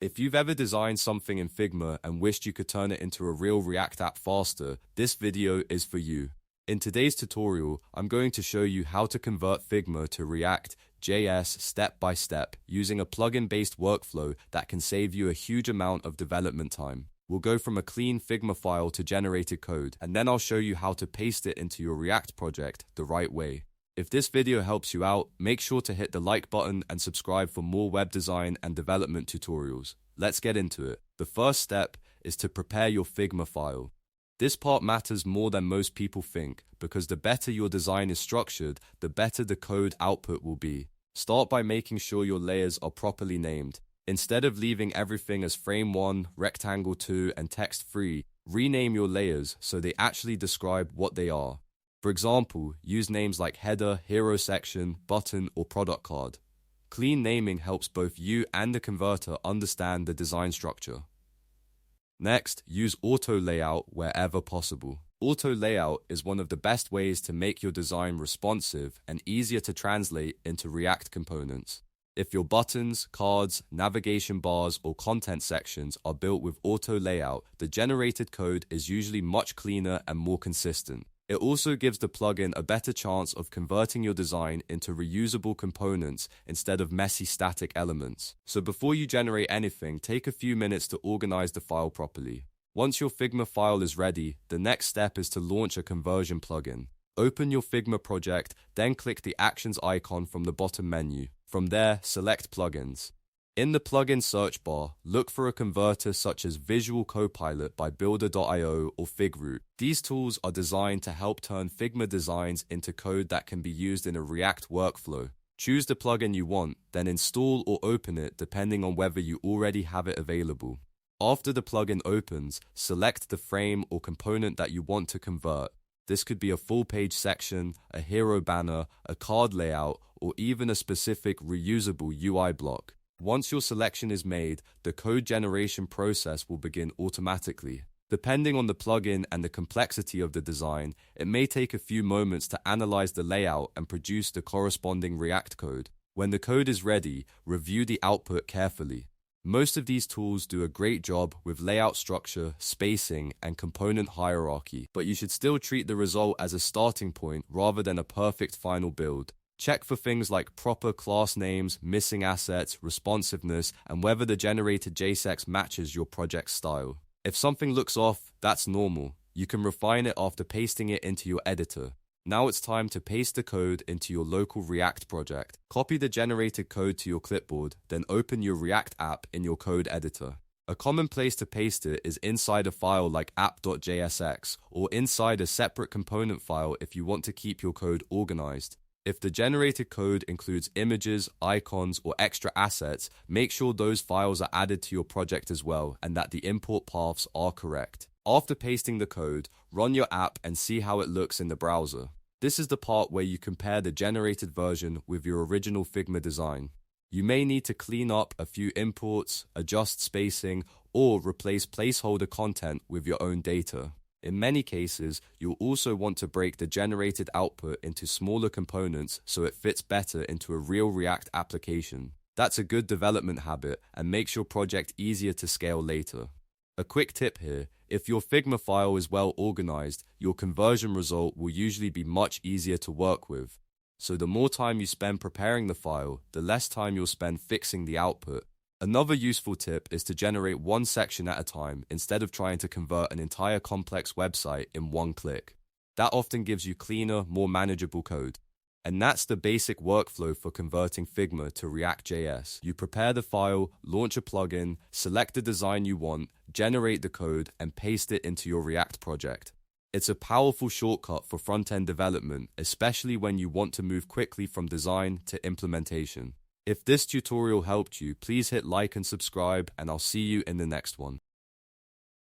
If you've ever designed something in Figma and wished you could turn it into a real React app faster, this video is for you. In today's tutorial, I'm going to show you how to convert Figma to React JS step by step using a plugin-based workflow that can save you a huge amount of development time. We'll go from a clean Figma file to generated code, and then I'll show you how to paste it into your React project the right way. If this video helps you out, make sure to hit the like button and subscribe for more web design and development tutorials. Let's get into it. The first step is to prepare your Figma file. This part matters more than most people think, because the better your design is structured, the better the code output will be. Start by making sure your layers are properly named. Instead of leaving everything as frame 1, rectangle 2, and text 3, rename your layers so they actually describe what they are. For example, use names like header, hero section, button, or product card. Clean naming helps both you and the converter understand the design structure. Next, use auto layout wherever possible. Auto layout is one of the best ways to make your design responsive and easier to translate into React components. If your buttons, cards, navigation bars, or content sections are built with auto layout, the generated code is usually much cleaner and more consistent. It also gives the plugin a better chance of converting your design into reusable components instead of messy static elements. So before you generate anything, take a few minutes to organize the file properly. Once your Figma file is ready, the next step is to launch a conversion plugin. Open your Figma project, then click the Actions icon from the bottom menu. From there, select Plugins. In the plugin search bar, look for a converter such as Visual Copilot by Builder.io or Figroot. These tools are designed to help turn Figma designs into code that can be used in a React workflow. Choose the plugin you want, then install or open it depending on whether you already have it available. After the plugin opens, select the frame or component that you want to convert. This could be a full-page section, a hero banner, a card layout, or even a specific reusable UI block. Once your selection is made, the code generation process will begin automatically. Depending on the plugin and the complexity of the design, it may take a few moments to analyze the layout and produce the corresponding React code. When the code is ready, review the output carefully. Most of these tools do a great job with layout structure, spacing, and component hierarchy, but you should still treat the result as a starting point rather than a perfect final build. Check for things like proper class names, missing assets, responsiveness, and whether the generated JSX matches your project's style. If something looks off, that's normal. You can refine it after pasting it into your editor. Now it's time to paste the code into your local React project. Copy the generated code to your clipboard, then open your React app in your code editor. A common place to paste it is inside a file like app.jsx or inside a separate component file if you want to keep your code organized. If the generated code includes images, icons, or extra assets, make sure those files are added to your project as well and that the import paths are correct. After pasting the code, run your app and see how it looks in the browser. This is the part where you compare the generated version with your original Figma design. You may need to clean up a few imports, adjust spacing, or replace placeholder content with your own data. In many cases, you'll also want to break the generated output into smaller components so it fits better into a real React application. That's a good development habit and makes your project easier to scale later. A quick tip here, if your Figma file is well organized, your conversion result will usually be much easier to work with. So the more time you spend preparing the file, the less time you'll spend fixing the output. Another useful tip is to generate one section at a time instead of trying to convert an entire complex website in one click. That often gives you cleaner, more manageable code. And that's the basic workflow for converting Figma to React.js. You prepare the file, launch a plugin, select the design you want, generate the code, and paste it into your React project. It's a powerful shortcut for front-end development, especially when you want to move quickly from design to implementation. If this tutorial helped you, please hit like and subscribe, and I'll see you in the next one.